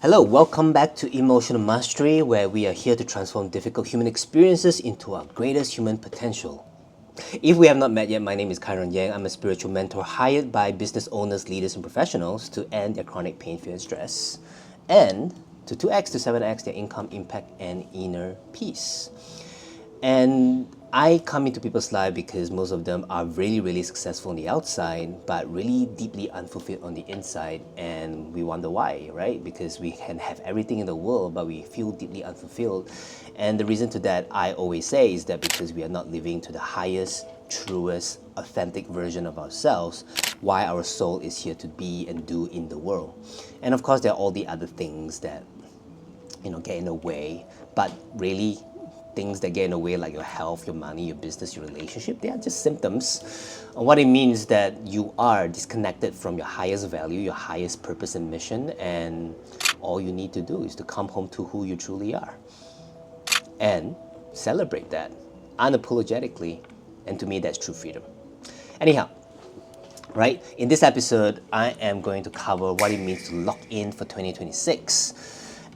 Hello, welcome back to Emotional Mastery, where we are here to transform difficult human experiences into our greatest human potential. If we have not met yet, my name is Kairon Yang. I'm a spiritual mentor hired by business owners, leaders, and professionals to end their chronic pain, fear, and stress, and to 2x to 7x their income, impact, and inner peace. And I come into people's lives because most of them are really, really successful on the outside, but really deeply unfulfilled on the inside. And we wonder why, right? Because we can have everything in the world, but we feel deeply unfulfilled. And the reason to that, I always say, is that because we are not living to the highest, truest, authentic version of ourselves, why our soul is here to be and do in the world. And of course, there are all the other things that, get in the way, but really, things that get in the way, like your health, your money, your business, your relationship, they are just symptoms. What it means is that you are disconnected from your highest value, your highest purpose and mission, and all you need to do is to come home to who you truly are and celebrate that unapologetically. And to me, that's true freedom. Anyhow, right, in this episode, I am going to cover what it means to lock in for 2026.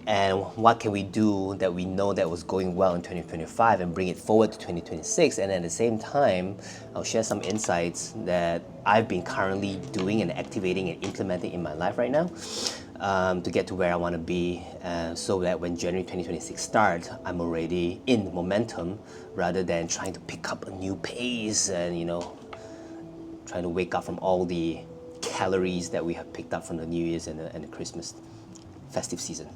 And what can we do that we know that was going well in 2025 and bring it forward to 2026. And at the same time, I'll share some insights that I've been currently doing and activating and implementing in my life right now to get to where I want to be, so that when January 2026 starts, I'm already in momentum rather than trying to pick up a new pace and, trying to wake up from all the calories that we have picked up from the New Year's and the Christmas festive season.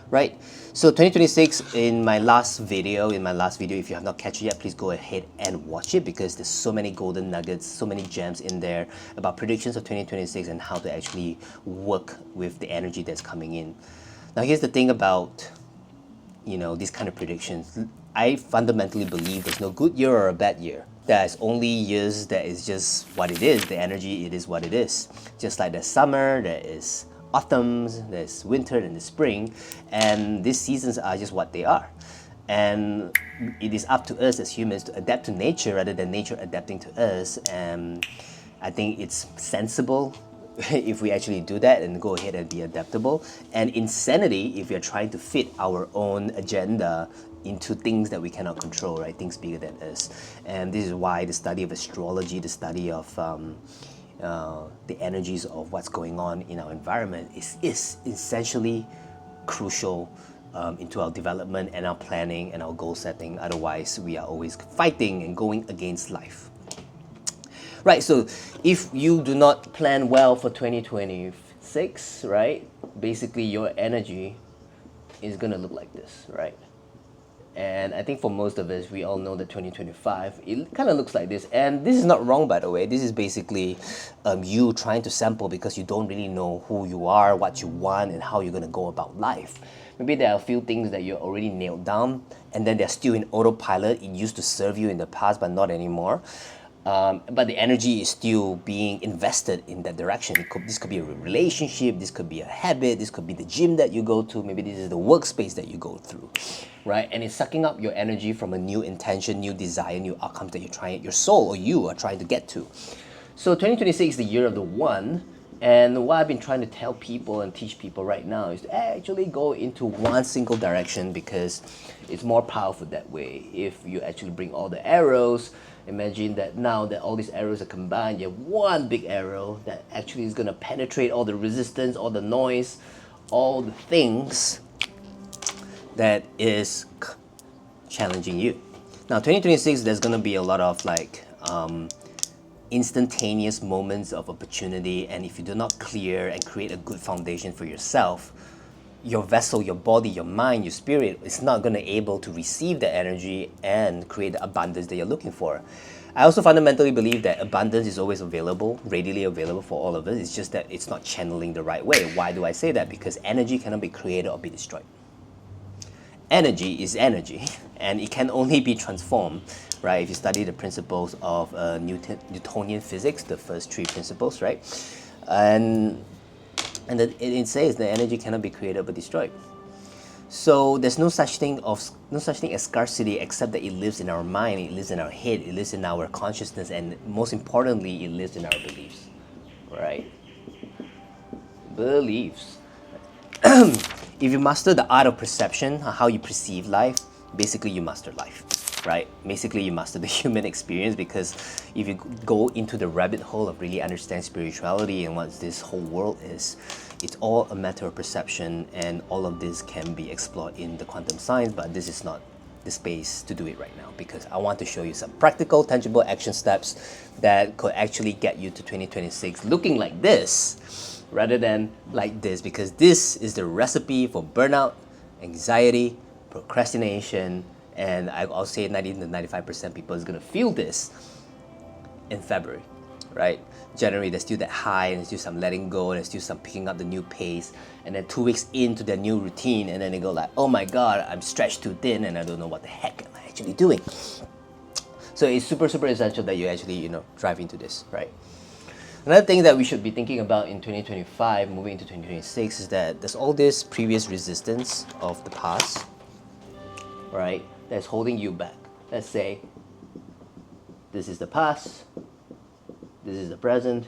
Right, so 2026, in my last video, if you have not catch it yet, please go ahead and watch it, because there's so many golden nuggets, so many gems in there about predictions of 2026 and how to actually work with the energy that's coming in. Now, here's the thing about, these kind of predictions. I fundamentally believe there's no good year or a bad year. There's only years that is just what it is. The energy, it is what it is. Just like there's summer, there is autumns, there's winter, and there's spring, and these seasons are just what they are. And it is up to us as humans to adapt to nature rather than nature adapting to us. And I think it's sensible if we actually do that and go ahead and be adaptable. And insanity if we are trying to fit our own agenda into things that we cannot control, right? Things bigger than us. And this is why the study of astrology, the study of the energies of what's going on in our environment is essentially crucial into our development and our planning and our goal setting. Otherwise, we are always fighting and going against life. Right, so if you do not plan well for 2026, right, basically your energy is gonna look like this, right? And I think for most of us, we all know that 2025, it kind of looks like this. And this is not wrong, by the way. This is basically you trying to sample because you don't really know who you are, what you want, and how you're going to go about life. Maybe there are a few things that you're already nailed down, and then they're still in autopilot. It used to serve you in the past, but not anymore. But the energy is still being invested in that direction. This could be a relationship, this could be a habit, this could be the gym that you go to, maybe this is the workspace that you go through, right? And it's sucking up your energy from a new intention, new desire, new outcomes that your soul or you are trying to get to. So 2026 is the year of the one. And what I've been trying to tell people and teach people right now is to actually go into one single direction, because it's more powerful that way. If you actually bring all the arrows, imagine that now that all these arrows are combined, you have one big arrow that actually is going to penetrate all the resistance, all the noise, all the things that is challenging you. Now, 2026, there's going to be a lot of instantaneous moments of opportunity, and if you do not clear and create a good foundation for yourself, your vessel, your body, your mind, your spirit is not going to be able to receive the energy and create the abundance that you're looking for. I also fundamentally believe that abundance is always available, readily available for all of us. It's just that it's not channeling the right way. Why do I say that? Because energy cannot be created or be destroyed. Energy is energy, and it can only be transformed, right? If you study the principles of Newtonian physics, the first three principles, right? And it says that energy cannot be created but destroyed. So there's no such thing as scarcity, except that it lives in our mind, it lives in our head, it lives in our consciousness, and most importantly, it lives in our beliefs, right? Beliefs. if you master the art of perception, how you perceive life, basically you master life, right? Basically you master the human experience, because if you go into the rabbit hole of really understanding spirituality and what this whole world is, it's all a matter of perception, and all of this can be explored in the quantum science, but this is not the space to do it right now, because I want to show you some practical, tangible action steps that could actually get you to 2026 looking like this rather than like this, because this is the recipe for burnout, anxiety, procrastination, and I'll say 90 to 95% people is going to feel this in February, right? January, there's still that high, and there's still some letting go, and there's still some picking up the new pace, and then 2 weeks into their new routine, and then they go like, oh my god, I'm stretched too thin, and I don't know what the heck am I actually doing. So it's super essential that you actually, drive into this, right? Another thing that we should be thinking about in 2025, moving into 2026, is that there's all this previous resistance of the past, right, that's holding you back. Let's say this is the past, this is the present,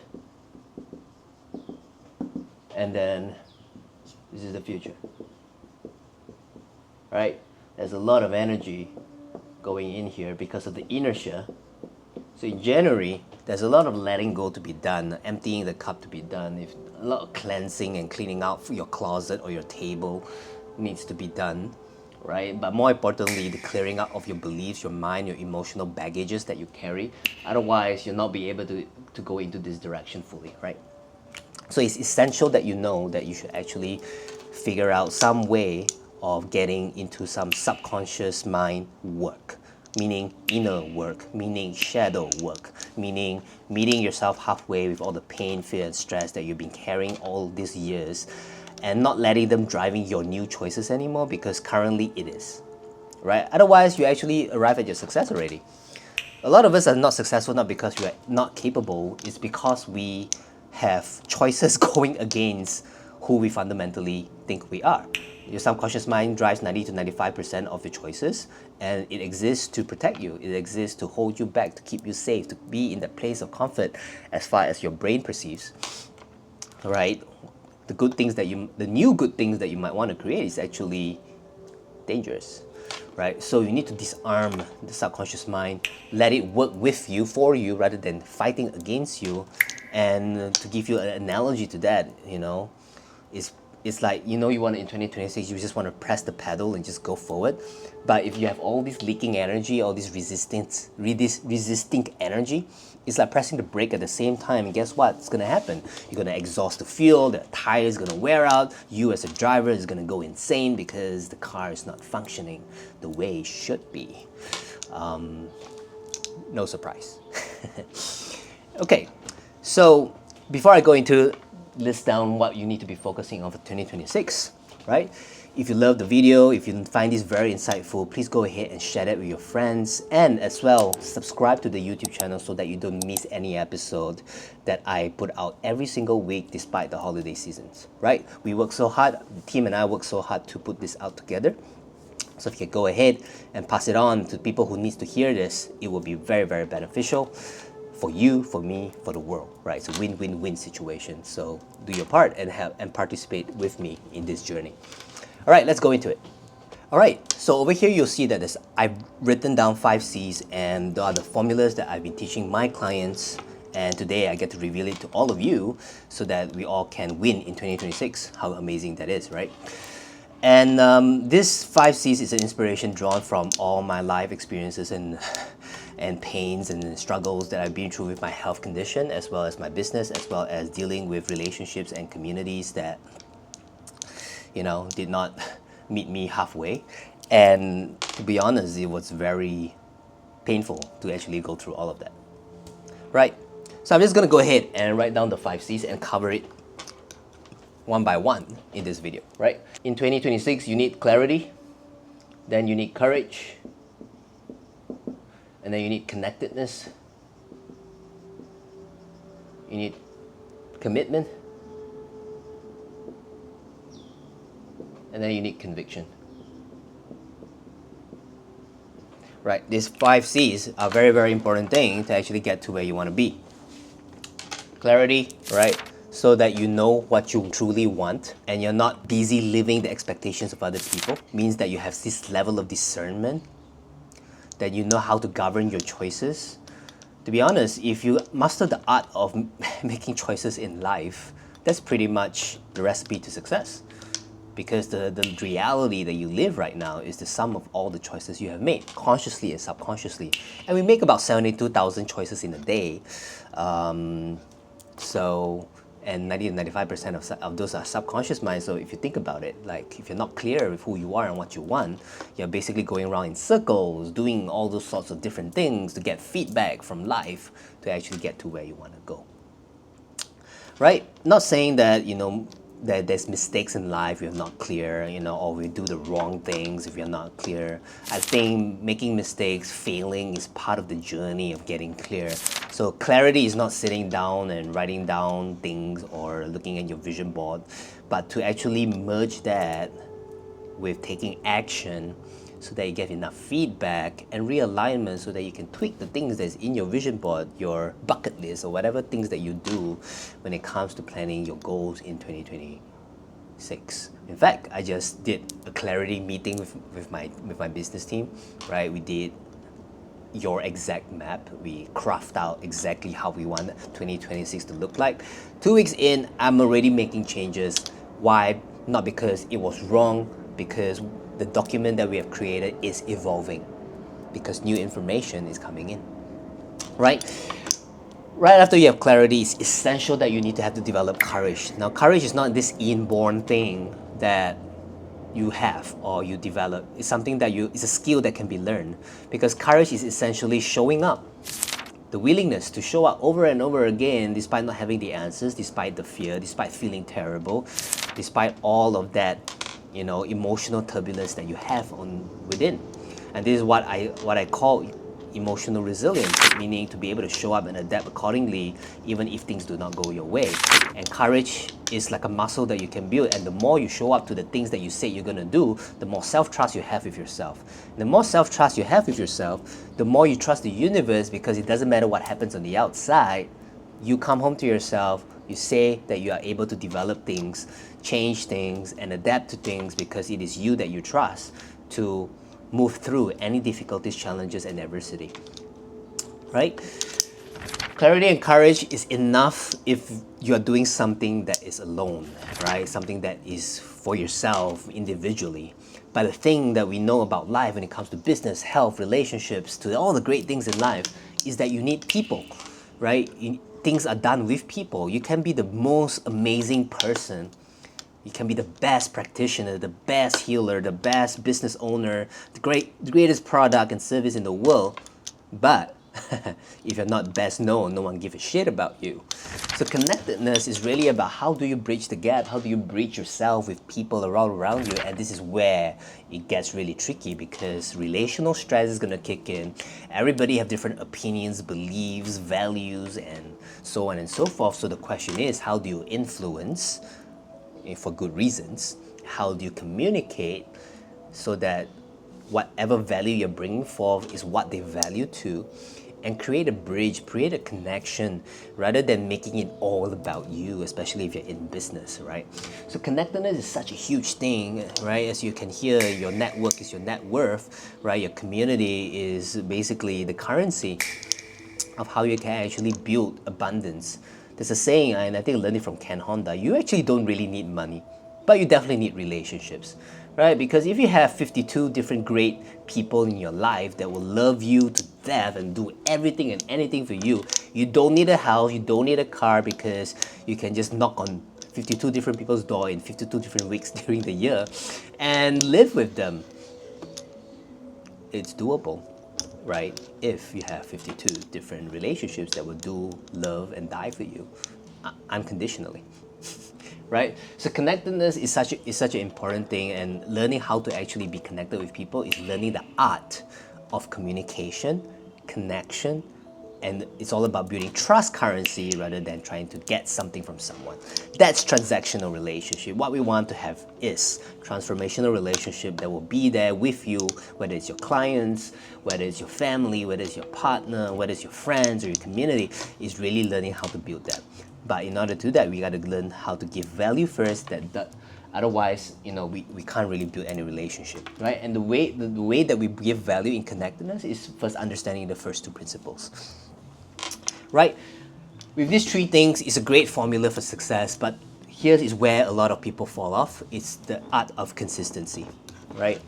and then this is the future, right? There's a lot of energy going in here because of the inertia. So in January, there's a lot of letting go to be done, emptying the cup to be done. If a lot of cleansing and cleaning out your closet or your table needs to be done, right? But more importantly, the clearing up of your beliefs, your mind, your emotional baggages that you carry. Otherwise, you'll not be able to go into this direction fully, right? So it's essential that you know that you should actually figure out some way of getting into some subconscious mind work, meaning inner work, meaning shadow work, meaning meeting yourself halfway with all the pain, fear, and stress that you've been carrying all these years, and not letting them driving your new choices anymore, because currently it is, right? Otherwise, you actually arrive at your success already. A lot of us are not successful not because we are not capable, it's because we have choices going against who we fundamentally think we are. Your subconscious mind drives 90 to 95% of your choices, and it exists to protect you. It exists to hold you back, to keep you safe, to be in that place of comfort as far as your brain perceives, right? The new good things that you might want to create is actually dangerous, right? So you need to disarm the subconscious mind, let it work with you, for you, rather than fighting against you. And to give you an analogy to that, it's like, you want to, in 2026, you just want to press the pedal and just go forward. But if you have all this leaking energy, all this resisting energy, it's like pressing the brake at the same time. And guess what? It's going to happen. You're going to exhaust the fuel, the tire is going to wear out, you as a driver is going to go insane because the car is not functioning the way it should be. No surprise. Okay, so before I go into list down what you need to be focusing on for 2026, right? If you love the video, if you find this very insightful, please go ahead and share that with your friends, and as well subscribe to the YouTube channel so that you don't miss any episode that I put out every single week despite the holiday seasons, right? We work so hard, the team and I work so hard to put this out together. So if you can go ahead and pass it on to people who needs to hear this, it will be very beneficial for you, for me, for the world, right? It's a win-win-win situation. So do your part and participate with me in this journey. All right, let's go into it. All right, so over here you'll see that I've written down 5 C's, and they are the formulas that I've been teaching my clients, and today I get to reveal it to all of you so that we all can win in 2026. How amazing that is, right? And this 5 C's is an inspiration drawn from all my life experiences and pains and struggles that I've been through with my health condition, as well as my business, as well as dealing with relationships and communities that, did not meet me halfway. And to be honest, it was very painful to actually go through all of that, right? So I'm just gonna go ahead and write down the 5 C's and cover it one by one in this video, right? In 2026, you need clarity, then you need courage, and then you need connectedness, you need commitment, and then you need conviction. Right, these 5 C's are very important thing to actually get to where you want to be. Clarity, right? so that you know what you truly want and you're not busy living the expectations of other people, means that you have this level of discernment, that you know how to govern your choices. To be honest, if you master the art of making choices in life, that's pretty much the recipe to success. Because the reality that you live right now is the sum of all the choices you have made, consciously and subconsciously. And we make about 72,000 choices in a day. And 90 to 95% of those are subconscious mind. So if you think about it, like if you're not clear with who you are and what you want, you're basically going around in circles, doing all those sorts of different things to get feedback from life to actually get to where you want to go. Right? Not saying that, that there's mistakes in life, you're not clear, or we do the wrong things if you're not clear. I think making mistakes, failing is part of the journey of getting clear. So clarity is not sitting down and writing down things or looking at your vision board, but to actually merge that with taking action so that you get enough feedback and realignment so that you can tweak the things that's in your vision board, your bucket list, or whatever things that you do when it comes to planning your goals in 2026. In fact, I just did a clarity meeting with my business team, right? We did your exact map. We craft out exactly how we want 2026 to look like. 2 weeks in, I'm already making changes. Why? Not because it was wrong, because the document that we have created is evolving, because new information is coming in, right? Right after you have clarity, it's essential that you need to have to develop courage. Now, courage is not this inborn thing that you have or you develop. It's something that it's a skill that can be learned, because courage is essentially showing up. The willingness to show up over and over again despite not having the answers, despite the fear, despite feeling terrible, despite all of that, emotional turbulence that you have within. And this is what I call emotional resilience, meaning to be able to show up and adapt accordingly even if things do not go your way. And courage is like a muscle that you can build, and the more you show up to the things that you say you're going to do, the more self-trust you have with yourself. The more self-trust you have with yourself, the more you trust the universe, because it doesn't matter what happens on the outside. You come home to yourself, you say that you are able to develop things, change things, and adapt to things, because it is you that you trust to move through any difficulties, challenges, and adversity, right? Clarity and courage is enough if you are doing something that is alone, right? Something that is for yourself individually. But the thing that we know about life when it comes to business, health, relationships, to all the great things in life, is that you need people, right? Things are done with people. You can be the most amazing person. You can be the best practitioner, the best healer, the best business owner, the greatest product and service in the world. But if you're not best known, no one gives a shit about you. So connectedness is really about how do you bridge the gap? How do you bridge yourself with people around you? And this is where it gets really tricky, because relational stress is going to kick in. Everybody have different opinions, beliefs, values, and so on and so forth. So the question is, how do you influence for good reasons? How do you communicate so that whatever value you're bringing forth is what they value too, and create a bridge, create a connection, rather than making it all about you, especially if you're in business, right? So connectedness is such a huge thing, right? As you can hear, your network is your net worth, right? Your community is basically the currency of how you can actually build abundance. There's a saying, and I think I learned it from Ken Honda, you actually don't really need money, but you definitely need relationships, right? Because if you have 52 different great people in your life that will love you to death and do everything and anything for you, you don't need a house, you don't need a car, because you can just knock on 52 different people's door in 52 different weeks during the year and live with them. It's doable, right? If you have 52 different relationships that will do, love, and die for you unconditionally, right? So connectedness is such an important thing, and learning how to actually be connected with people is learning the art of communication, connection, and it's all about building trust currency rather than trying to get something from someone. That's transactional relationship. What we want to have is transformational relationship that will be there with you, whether it's your clients, whether it's your family, whether it's your partner, whether it's your friends or your community, is really learning how to build that. But in order to do that, we got to learn how to give value first. Otherwise, we can't really build any relationship, right? And the way that we give value in connectedness is first understanding the first two principles, right? With these three things, it's a great formula for success, but here is where a lot of people fall off. It's the art of consistency, right?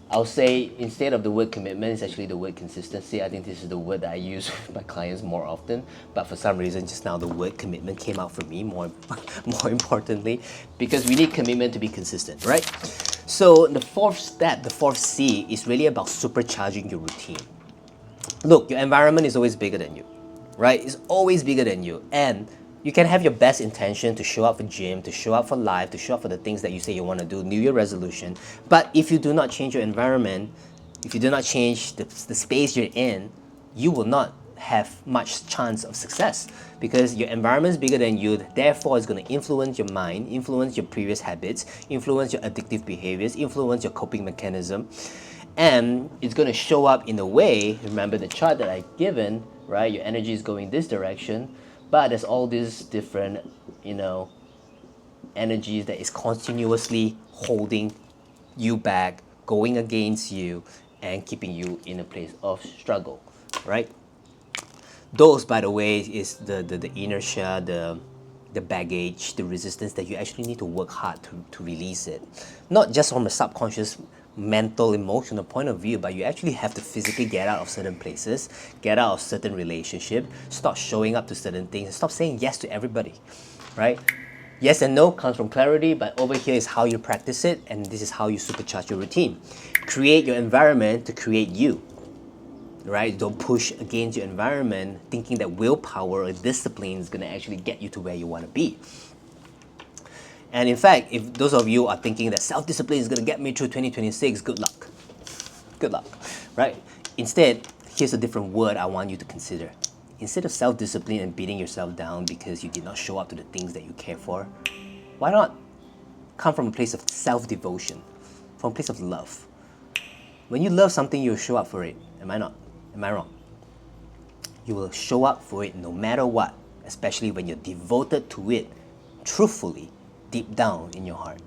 I'll say instead of the word commitment, it's actually the word consistency. I think this is the word that I use with my clients more often, but for some reason just now the word commitment came out for me more importantly, because we need commitment to be consistent, right? So the fourth step, the fourth C, is really about supercharging your routine. Look, your environment is always bigger than you, right? It's always bigger than you, and you can have your best intention to show up for gym, to show up for life, to show up for the things that you say you want to do, New Year resolution. But if you do not change your environment, if you do not change the space you're in, you will not have much chance of success, because your environment is bigger than you. Therefore, it's going to influence your mind, influence your previous habits, influence your addictive behaviors, influence your coping mechanism. And it's going to show up in a way, remember the chart that I've given, right? Your energy is going this direction, but there's all these different, energies that is continuously holding you back, going against you, and keeping you in a place of struggle, right? Those, by the way, is the inertia, the baggage, the resistance that you actually need to work hard to release it. Not just from a subconscious mental, emotional point of view, but you actually have to physically get out of certain places, get out of certain relationship, stop showing up to certain things, stop saying yes to everybody, right? Yes and no comes from clarity, but over here is how you practice it, and this is how you supercharge your routine. Create your environment to create you, right? Don't push against your environment thinking that willpower or discipline is going to actually get you to where you want to be. And in fact, if those of you are thinking that self-discipline is going to get me through 2026, good luck. Good luck, right? Instead, here's a different word I want you to consider. Instead of self-discipline and beating yourself down because you did not show up to the things that you care for, why not come from a place of self-devotion, from a place of love? When you love something, you'll show up for it. Am I not? Am I wrong? You will show up for it no matter what, especially when you're devoted to it truthfully, deep down in your heart.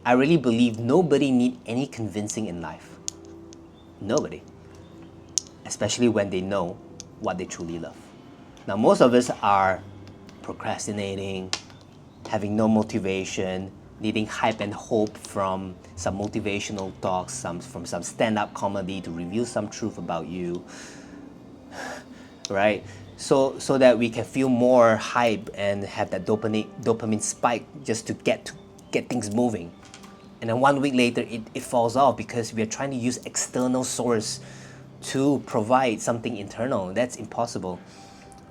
I really believe nobody needs any convincing in life. Nobody. Especially when they know what they truly love. Now, most of us are procrastinating, having no motivation, needing hype and hope from some motivational talks, from some stand-up comedy to reveal some truth about you, right? So that we can feel more hype and have that dopamine spike just to get things moving. And then 1 week later, it falls off because we are trying to use external source to provide something internal. That's impossible,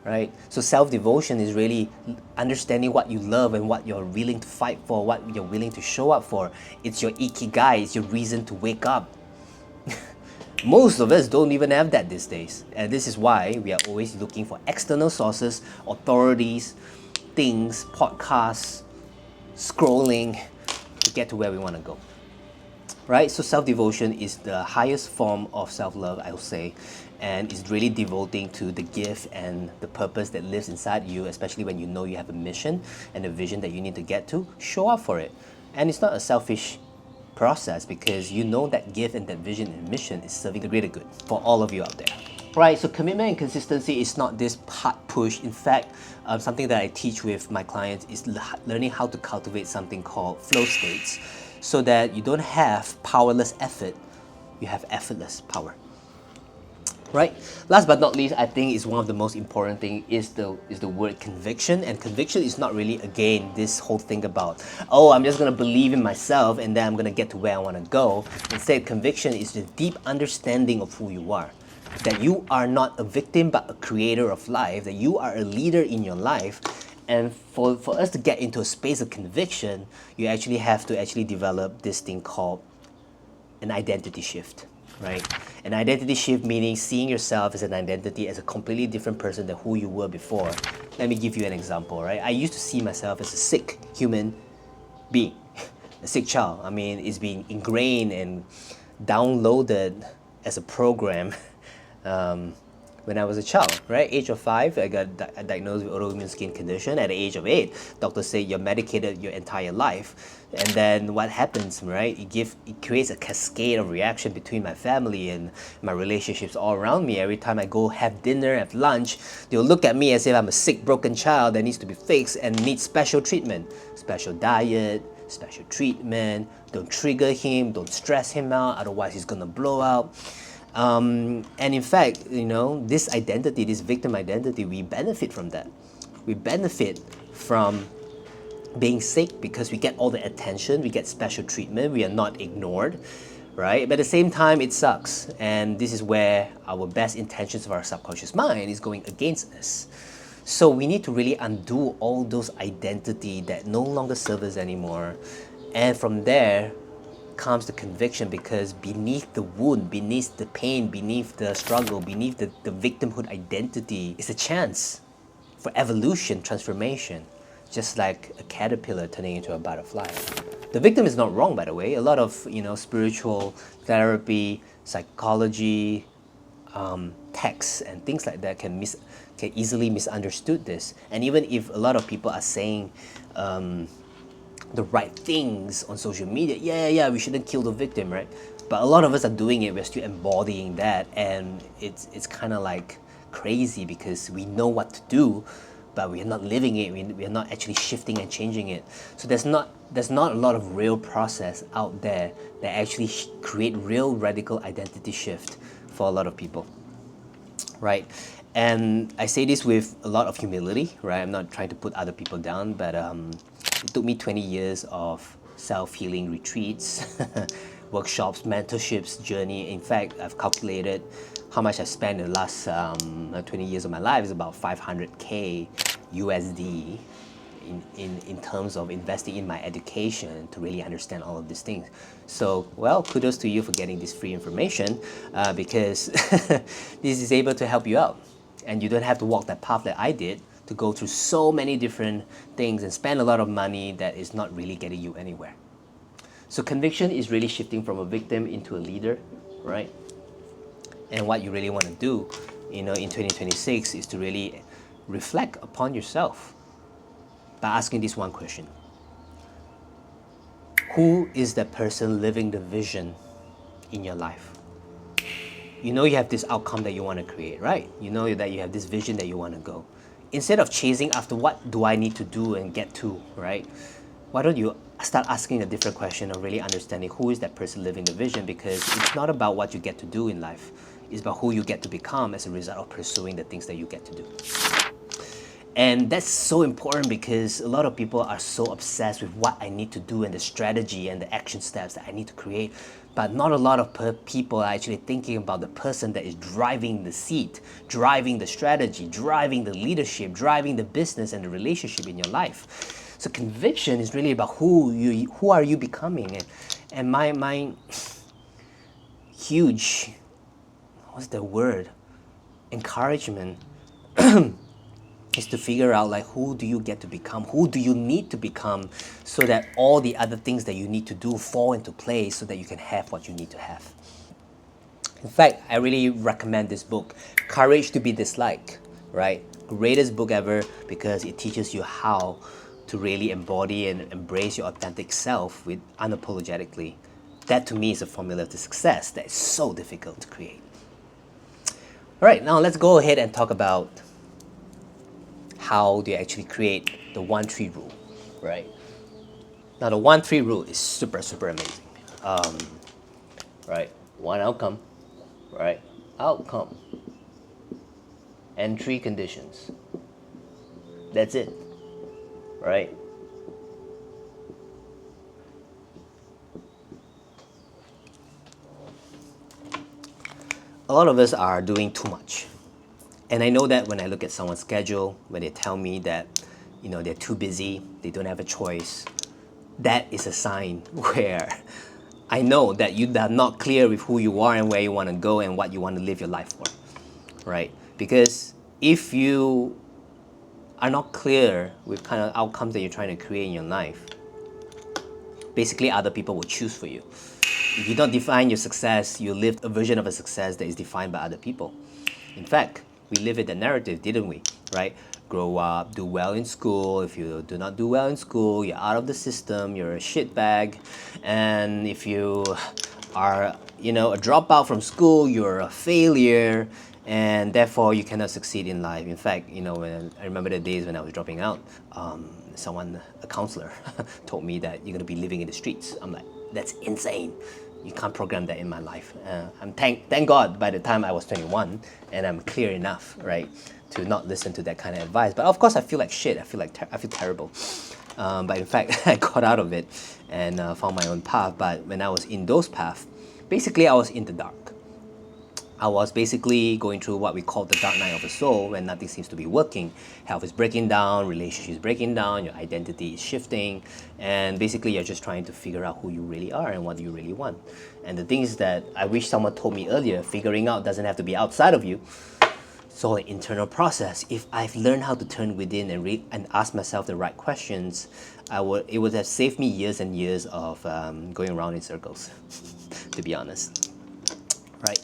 right? So self-devotion is really understanding what you love and what you're willing to fight for, what you're willing to show up for. It's your ikigai, it's your reason to wake up. Most of us don't even have that these days. And this is why we are always looking for external sources, authorities, things, podcasts, scrolling to get to where we want to go. Right? So self-devotion is the highest form of self-love, I will say, and it's really devoting to the gift and the purpose that lives inside you, especially when you know you have a mission and a vision that you need to get to. Show up for it. And it's not a selfish process because you know that gift and that vision and mission is serving the greater good for all of you out there. Right, so commitment and consistency is not this hard push. In fact, something that I teach with my clients is learning how to cultivate something called flow states, so that you don't have powerless effort, you have effortless power. Right? Last but not least, I think is one of the most important thing is the word conviction. And conviction is not really, again, this whole thing about, oh, I'm just gonna believe in myself and then I'm gonna get to where I wanna go. Instead, conviction is the deep understanding of who you are. That you are not a victim but a creator of life, that you are a leader in your life. And for us to get into a space of conviction, you actually have to develop this thing called an identity shift, right? An identity shift meaning seeing yourself as an identity, as a completely different person than who you were before. Let me give you an example, right? I used to see myself as a sick human being, a sick child. I mean, it's been ingrained and downloaded as a program when I was a child, right? Age of 5, I got diagnosed with autoimmune skin condition. At the age of 8, doctors say you're medicated your entire life. And then what happens, right? It creates a cascade of reaction between my family and my relationships all around me. Every time I go have dinner, have lunch, they'll look at me as if I'm a sick, broken child that needs to be fixed and needs special treatment, special diet, special treatment. Don't trigger him, don't stress him out, otherwise he's gonna blow out. And in fact, this identity, this victim identity, we benefit from that. We benefit from being sick because we get all the attention, we get special treatment, we are not ignored, right? But at the same time, it sucks. And this is where our best intentions of our subconscious mind is going against us. So we need to really undo all those identity that no longer serve us anymore. And from there comes the conviction, because beneath the wound, beneath the pain, beneath the struggle, beneath the victimhood identity is a chance for evolution, transformation, just like a caterpillar turning into a butterfly. The victim is not wrong, by the way. A lot of spiritual therapy, psychology, texts and things like that can easily misunderstood this. And even if a lot of people are saying the right things on social media, yeah, we shouldn't kill the victim, right? But a lot of us are doing it. We're still embodying that, and it's kind of like crazy because we know what to do, but we are not living it. We are not actually shifting and changing it. So there's not a lot of real process out there that actually create real radical identity shift for a lot of people, right? And I say this with a lot of humility, right? I'm not trying to put other people down, but it took me 20 years of self-healing retreats, workshops, mentorships, journey. In fact, I've calculated how much I spent in the last 20 years of my life is about 500K USD in terms of investing in my education to really understand all of these things. So, well, kudos to you for getting this free information because this is able to help you out. And you don't have to walk that path that I did to go through so many different things and spend a lot of money that is not really getting you anywhere. So conviction is really shifting from a victim into a leader, right? And what you really want to do, in 2026 is to really reflect upon yourself by asking this one question. Who is the person living the vision in your life? You have this outcome that you want to create, right? You know that you have this vision that you want to go. Instead of chasing after what do I need to do and get to, right? Why don't you start asking a different question of really understanding who is that person living the vision? Because it's not about what you get to do in life. It's about who you get to become as a result of pursuing the things that you get to do. And that's so important because a lot of people are so obsessed with what I need to do and the strategy and the action steps that I need to create. But not a lot of people are actually thinking about the person that is driving the seat, driving the strategy, driving the leadership, driving the business and the relationship in your life. So conviction is really about who are you becoming. And my huge, what's the word? Encouragement is to figure out who do you get to become, who do you need to become, so that all the other things that you need to do fall into place so that you can have what you need to have. In fact, I really recommend this book, Courage to be Disliked, right? Greatest book ever because it teaches you how to really embody and embrace your authentic self with unapologetically. That to me is a formula to success that is so difficult to create. All right, now let's go ahead and talk about how do you actually create the 1-3 rule, right? Now the 1-3 rule is super amazing, right? One outcome, right? Outcome and 3 conditions. That's it, right? A lot of us are doing too much. And I know that when I look at someone's schedule, when they tell me that, they're too busy, they don't have a choice, that is a sign where I know that you are not clear with who you are and where you want to go and what you want to live your life for, right? Because if you are not clear with kind of outcomes that you're trying to create in your life, basically other people will choose for you. If you don't define your success, you live a version of a success that is defined by other people. In fact, We live in the narrative, didn't we? Right? Grow up, do well in school. If you do not do well in school, you're out of the system, you're a shitbag. And if you are, a dropout from school, you're a failure, and therefore you cannot succeed in life. In fact, when I remember the days when I was dropping out, a counselor, told me that you're gonna be living in the streets. I'm like, that's insane. You can't program that in my life. I'm thank God by the time I was 21, and I'm clear enough, right, to not listen to that kind of advice. But of course, I feel like shit. I feel terrible. But in fact, I got out of it and found my own path. But when I was in those paths, basically I was in the dark. I was basically going through what we call the dark night of the soul, when nothing seems to be working. Health is breaking down, relationships breaking down, your identity is shifting, and basically you're just trying to figure out who you really are and what you really want. And the thing is that I wish someone told me earlier, figuring out doesn't have to be outside of you. It's all an internal process. If I've learned how to turn within and read and ask myself the right questions, it would have saved me years and years of going around in circles, to be honest. Right?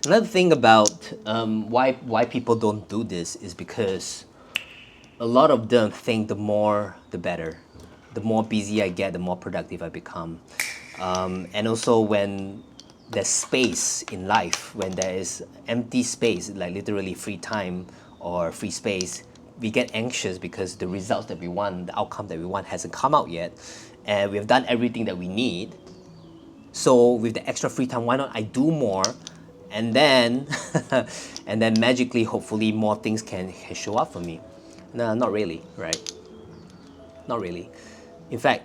Another thing about why people don't do this is because a lot of them think the more the better. The more busy I get, the more productive I become. And also when there's space in life, when there is empty space, like literally free time or free space, we get anxious because the results that we want, the outcome that we want hasn't come out yet. And we've done everything that we need. So with the extra free time, why not I do more? And then, and then magically, hopefully, more things can show up for me. No, not really, right? Not really. In fact,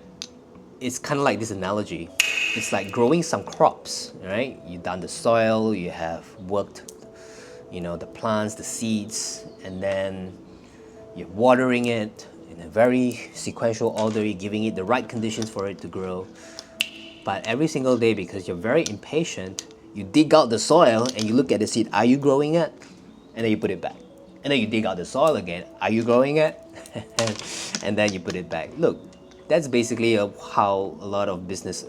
it's kind of like this analogy. It's like growing some crops, right? You've done the soil, you have worked, the plants, the seeds, and then you're watering it in a very sequential order, you're giving it the right conditions for it to grow. But every single day, because you're very impatient, you dig out the soil and you look at the seed. Are you growing it? And then you put it back. And then you dig out the soil again. Are you growing it? And then you put it back. Look, that's basically how a lot of business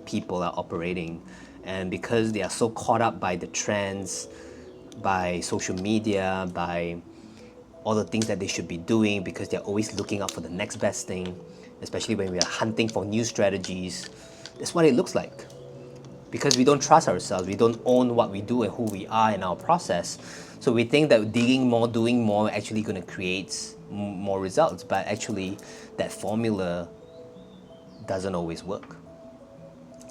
people are operating. And because they are so caught up by the trends, by social media, by all the things that they should be doing, because they're always looking out for the next best thing, especially when we are hunting for new strategies, that's what it looks like. Because we don't trust ourselves, we don't own what we do and who we are in our process. So we think that digging more, doing more, actually going to create more results. But actually, that formula doesn't always work.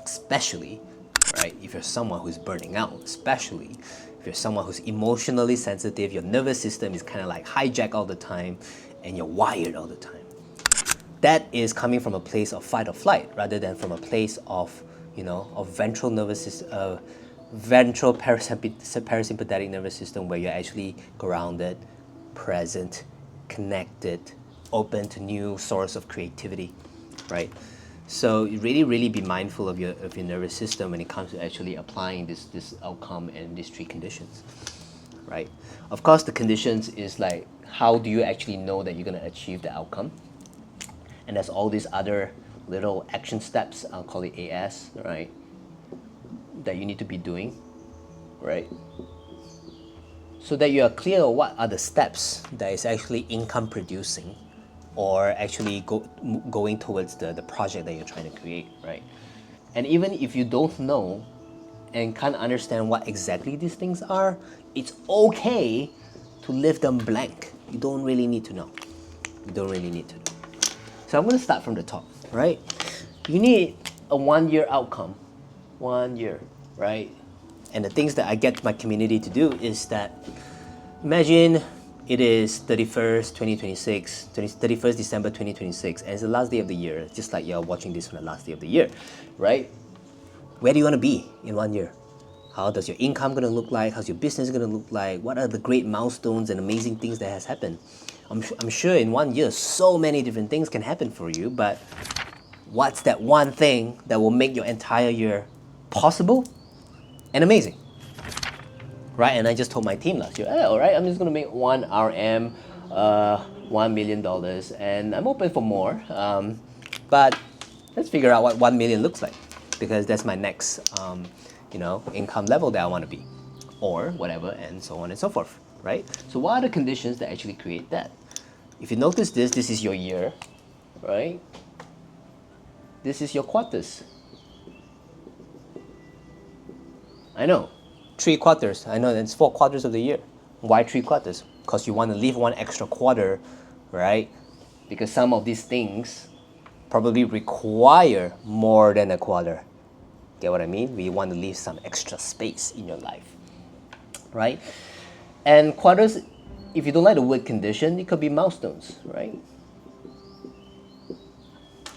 Especially, right, if you're someone who's burning out. Especially if you're someone who's emotionally sensitive, your nervous system is kind of like hijacked all the time, and you're wired all the time. That is coming from a place of fight or flight, rather than from a place of of ventral nervous system, ventral parasympathetic nervous system, where you're actually grounded, present, connected, open to new source of creativity, right? So really be mindful of your nervous system when it comes to actually applying this outcome and these three conditions, right? Of course, the conditions is like, how do you actually know that you're going to achieve the outcome? And there's all these other little action steps, I'll call it AS, right, that you need to be doing, right? So that you are clear of what are the steps that is actually income producing, or actually going towards the project that you're trying to create, right? And even if you don't know and can't understand what exactly these things are, it's okay to leave them blank. You don't really need to know. You don't really need to know. So I'm going to start from the top, right? You need a 1 year outcome. 1 year, right? And the things that I get my community to do is that, imagine it is 31st, 2026, 31st December 2026, and it's the last day of the year, just like you're watching this on the last day of the year, right? Where do you want to be in 1 year? How does your income going to look like? How's your business going to look like? What are the great milestones and amazing things that has happened? I'm sure in 1 year, so many different things can happen for you, but what's that one thing that will make your entire year possible and amazing? Right? And I just told my team last year, hey, all right, I'm just going to make one RM, $1 million, and I'm open for more. But let's figure out what 1 million looks like, because that's my next, income level that I want to be, or whatever, and so on and so forth. right? So what are the conditions that actually create that? If you notice this, this is your year, right? This is your quarters. I know, 3 quarters. I know it's 4 quarters of the year. Why 3 quarters? Because you want to leave one extra quarter, right? Because some of these things probably require more than a quarter. Get what I mean? We want to leave some extra space in your life, right? And quarters, if you don't like the word condition, it could be milestones, right?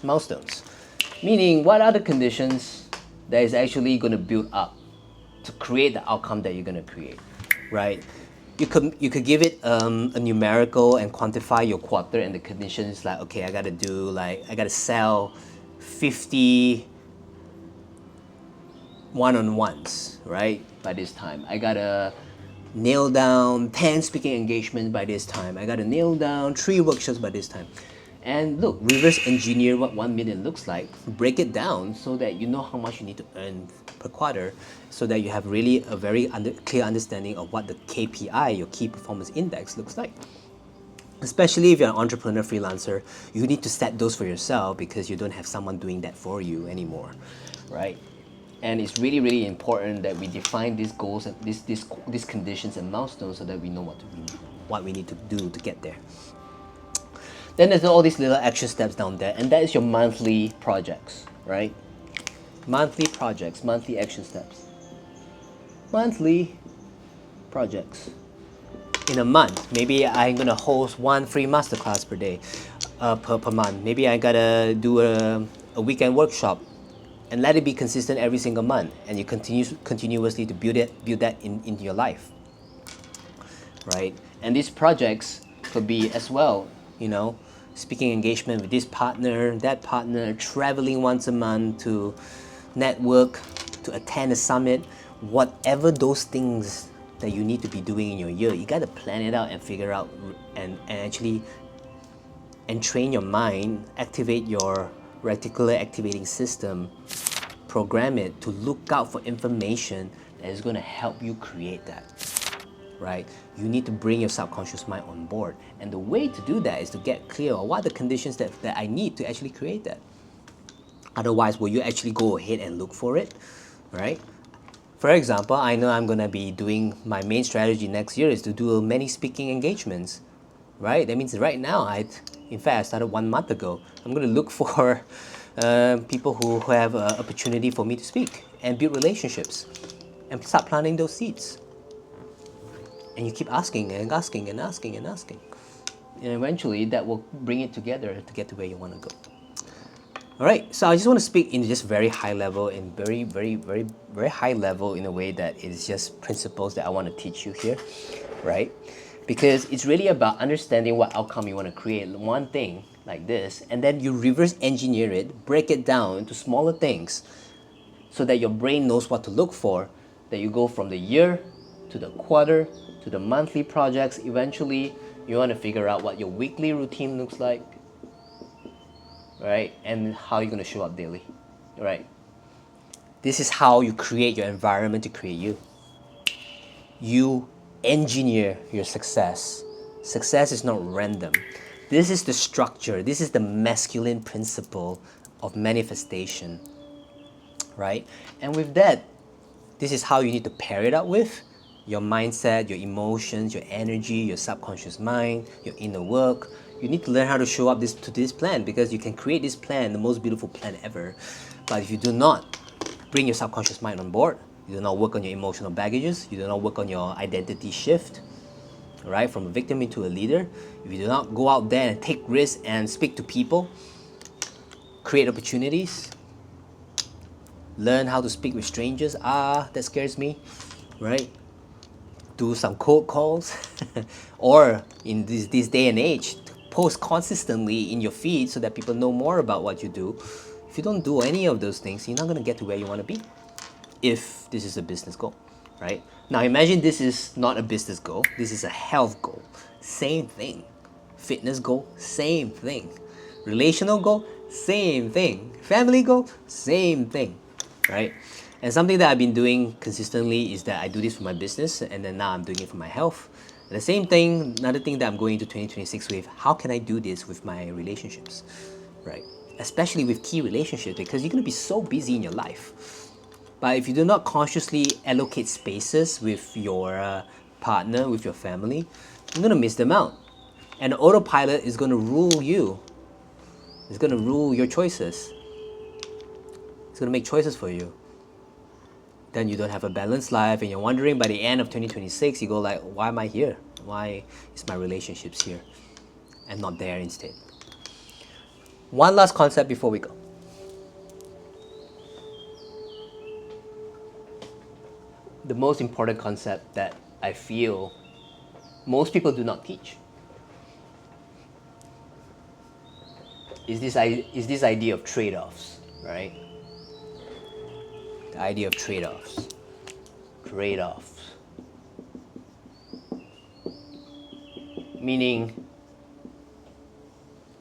Milestones. Meaning, what are the conditions that is actually going to build up to create the outcome that you're going to create, right? You could give it a numerical and quantify your quarter and the conditions like, okay, I gotta sell 50 one-on-ones, right? By this time, I gotta nail down 10 speaking engagements by this time. I gotta nail down 3 workshops by this time. And look, reverse engineer what 1 million looks like. Break it down so that you know how much you need to earn per quarter, so that you have really a very clear understanding of what the KPI, your key performance index, looks like. Especially if you're an entrepreneur freelancer, you need to set those for yourself because you don't have someone doing that for you anymore, right? And it's really, really important that we define these goals and these conditions and milestones so that we know what we need to do to get there. Then there's all these little action steps down there, and that is your monthly projects, right? Monthly projects, monthly action steps. Monthly projects. In a month, maybe I'm gonna host 1 free masterclass per day, per month. Maybe I gotta do a weekend workshop, and let it be consistent every single month, and you continuously to build that into your life, right? And these projects could be as well, speaking engagement with this partner, that partner, traveling once a month to network, to attend a summit, whatever those things that you need to be doing in your year, you got to plan it out and figure out and actually entrain your mind, activate your reticular activating system, program it to look out for information that is going to help you create that, right? You need to bring your subconscious mind on board. And the way to do that is to get clear on what are the conditions that I need to actually create that. Otherwise, will you actually go ahead and look for it, right? For example, I know I'm going to be doing my main strategy next year is to do many speaking engagements, right? That means right now, in fact, I started 1 month ago. I'm going to look for people who have an opportunity for me to speak and build relationships and start planting those seeds. And you keep asking and asking and asking and asking. And eventually that will bring it together to get to where you want to go. All right, so I just want to speak in just very high level, in very, very, very, very high level in a way that is just principles that I want to teach you here, right? Because it's really about understanding what outcome you want to create, one thing like this, and then you reverse engineer it, break it down into smaller things so that your brain knows what to look for, that you go from the year to the quarter to the monthly projects. Eventually, you want to figure out what your weekly routine looks like, right? And how you're going to show up daily, right? This is how you create your environment to create you. You engineer your success. Success is not random. This is the structure. This is the masculine principle of manifestation, right? And with that, this is how you need to pair it up with your mindset, your emotions, your energy, your subconscious mind, your inner work. You need to learn how to show up to this plan, because you can create this plan, the most beautiful plan ever. But if you do not bring your subconscious mind on board, you do not work on your emotional baggages, you do not work on your identity shift, right, from a victim into a leader, if you do not go out there and take risks and speak to people, create opportunities, learn how to speak with strangers, that scares me, right? Do some cold calls, or in this day and age, post consistently in your feed so that people know more about what you do. If you don't do any of those things, you're not going to get to where you want to be, if this is a business goal, right? Now imagine this is not a business goal, this is a health goal. Same thing. Fitness goal, same thing. Relational goal, same thing. Family goal, same thing, right? And something that I've been doing consistently is that I do this for my business, and then now I'm doing it for my health. The same thing, another thing that I'm going into 2026 with, how can I do this with my relationships, right? Especially with key relationships, because you're going to be so busy in your life. But if you do not consciously allocate spaces with your partner, with your family, you're going to miss them out. And autopilot is going to rule you. It's going to rule your choices. It's going to make choices for you. Then you don't have a balanced life and you're wondering by the end of 2026, you go like, why am I here? Why is my relationships here and not there instead? One last concept before we go. The most important concept that I feel most people do not teach is this idea of trade-offs, right? The idea of trade-offs. Trade-offs. Meaning,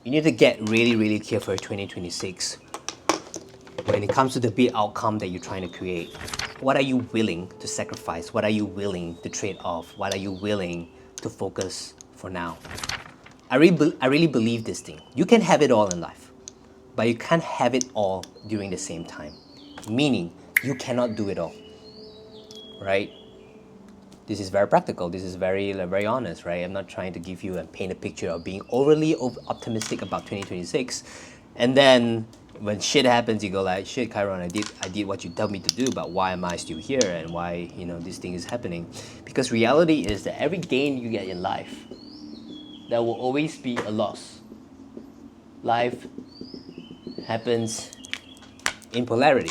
you need to get really, really clear for 2026 when it comes to the big outcome that you're trying to create. What are you willing to sacrifice? What are you willing to trade off? What are you willing to focus for now? I really believe this thing. You can have it all in life, but you can't have it all during the same time. Meaning, you cannot do it all, right? This is very practical. This is very honest, right? I'm not trying to give you and paint a picture of being overly optimistic about 2026, and then when shit happens, you go like, shit, Chiron, I did what you tell me to do, but why am I still here, and why this thing is happening? Because reality is that every gain you get in life, there will always be a loss. Life happens in polarity.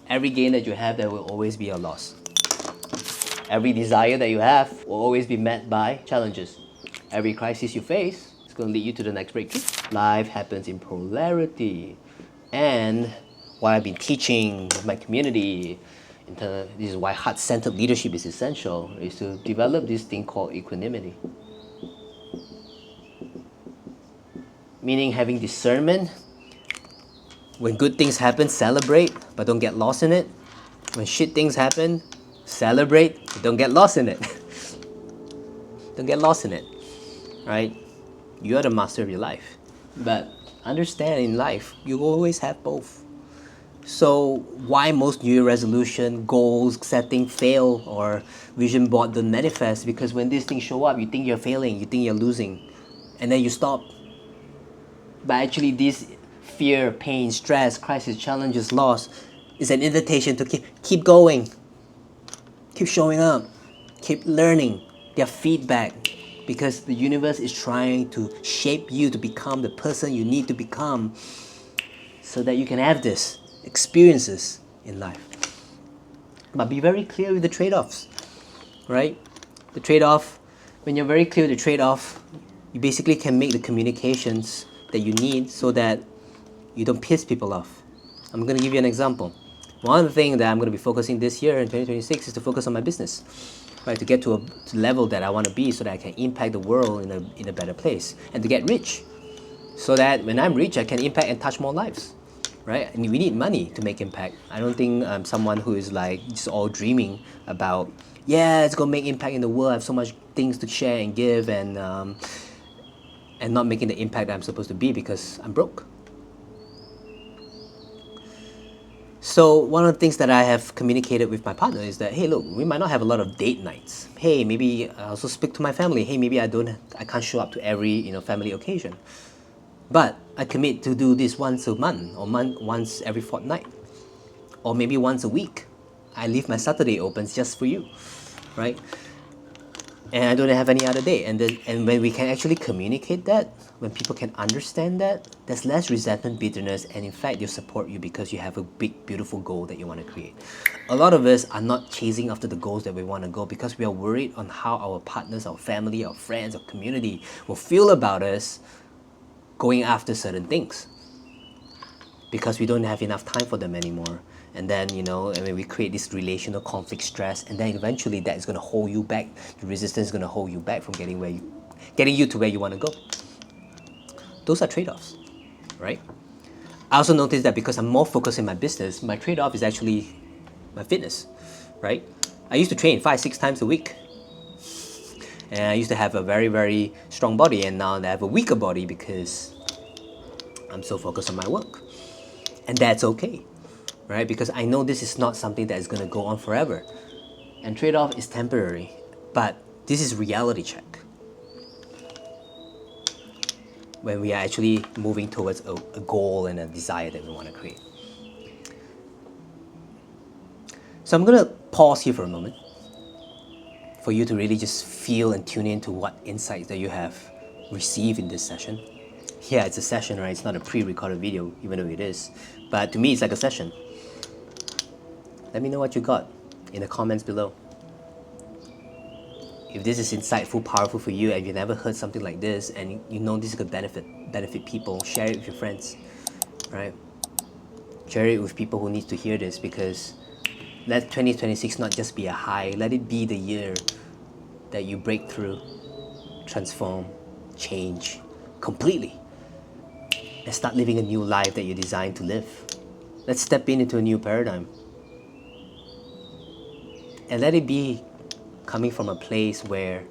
Every gain that you have, there will always be a loss. Every desire that you have will always be met by challenges. Every crisis you face is going to lead you to the next breakthrough. Life happens in polarity. And what I've been teaching with my community, this is why heart-centered leadership is essential, is to develop this thing called equanimity. Meaning having discernment. When good things happen, celebrate, but don't get lost in it. When shit things happen, celebrate, but don't get lost in it. Don't get lost in it, right? You are the master of your life. But understand in life, you always have both. So why most New Year resolution, goals, setting fail, or vision board don't manifest? Because when these things show up, you think you're failing, you think you're losing, and then you stop. But actually this fear, pain, stress, crisis, challenges, loss is an invitation to keep going. Keep showing up. Keep learning. Their feedback. Because the universe is trying to shape you to become the person you need to become so that you can have this experiences in life. But be very clear with the trade-offs, right? The trade-off, when you're very clear with the trade-off, you basically can make the communications that you need so that you don't piss people off. I'm going to give you an example. One thing that I'm going to be focusing this year in 2026 is to focus on my business, right? To get to a level that I want to be so that I can impact the world in a better place, and to get rich so that when I'm rich, I can impact and touch more lives, right? And we need money to make impact. I don't think I'm someone who is like just all dreaming about, yeah, it's going to make impact in the world. I have so much things to share and give, and not making the impact that I'm supposed to be because I'm broke. So one of the things that I have communicated with my partner is that, hey, look, we might not have a lot of date nights. Hey, maybe I also speak to my family. Hey, maybe I can't show up to every family occasion. But I commit to do this once a month, or once every fortnight, or maybe once a week. I leave my Saturday open just for you, right? And I don't have any other day. And when we can actually communicate that, when people can understand that, there's less resentment, bitterness, and in fact, they'll support you because you have a big, beautiful goal that you want to create. A lot of us are not chasing after the goals that we want to go because we are worried on how our partners, our family, our friends, our community will feel about us going after certain things because we don't have enough time for them anymore. And then, we create this relational conflict, stress, and then eventually that is going to hold you back. The resistance is going to hold you back from getting you to where you want to go. Those are trade-offs, right? I also noticed that because I'm more focused in my business, my trade-off is actually my fitness, right? I used to train 5-6 times a week. And I used to have a very, very strong body, and now I have a weaker body because I'm so focused on my work. And that's okay, right? Because I know this is not something that is going to go on forever. And trade-off is temporary, but this is reality check. When we are actually moving towards a goal and a desire that we want to create. So I'm going to pause here for a moment for you to really just feel and tune into what insights that you have received in this session. Yeah, it's a session, right? It's not a pre-recorded video, even though it is. But to me, it's like a session. Let me know what you got in the comments below. If this is insightful, powerful for you, and you've never heard something like this, and you know this could benefit people, share it with your friends, right? Share it with people who need to hear this, because let 2026 not just be a high, let it be the year that you break through, transform, change completely, and start living a new life that you're designed to live. Let's step into a new paradigm. And let it be coming from a place where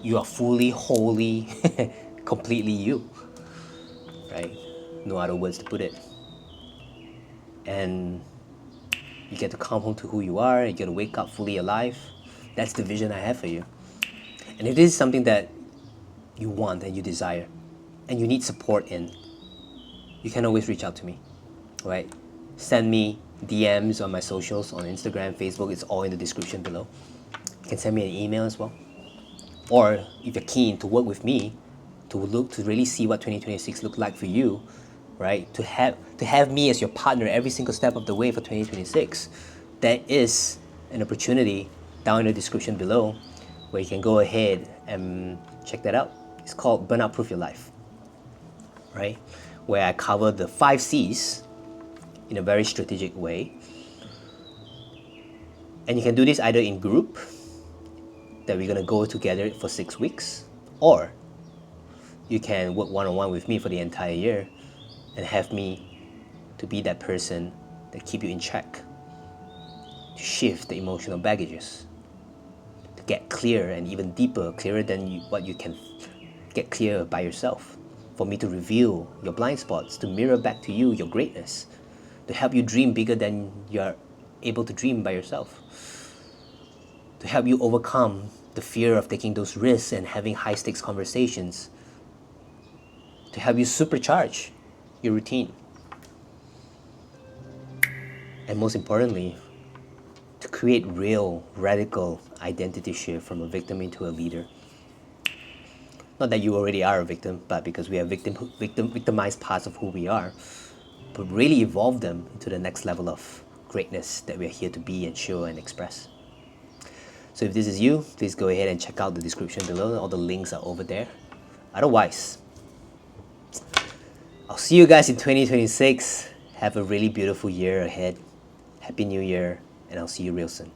you are fully, wholly, completely you, right? No other words to put it. And you get to come home to who you are, you get to wake up fully alive. That's the vision I have for you. And if this is something that you want and you desire, and you need support in, you can always reach out to me, right? Send me DMs on my socials, on Instagram, Facebook, it's all in the description below. You can send me an email as well. Or if you're keen to work with me, to really see what 2026 look like for you, right? To have me as your partner every single step of the way for 2026, there is an opportunity down in the description below where you can go ahead and check that out. It's called Burnout Proof Your Life, right? Where I cover the 5 C's in a very strategic way. And you can do this either in group, that we're gonna go together for 6 weeks, or you can work one-on-one with me for the entire year and have me to be that person that keep you in check, to shift the emotional baggages, to get clearer and even deeper, clearer than what you can get clear by yourself, for me to reveal your blind spots, to mirror back to you your greatness, to help you dream bigger than you're able to dream by yourself, to help you overcome the fear of taking those risks and having high-stakes conversations, to help you supercharge your routine, and most importantly, to create real, radical identity shift from a victim into a leader. Not that you already are a victim, but because we have victimized parts of who we are, but really evolve them into the next level of greatness that we're here to be and show and express. So if this is you, please go ahead and check out the description below. All the links are over there. Otherwise, I'll see you guys in 2026. Have a really beautiful year ahead. Happy New Year, and I'll see you real soon.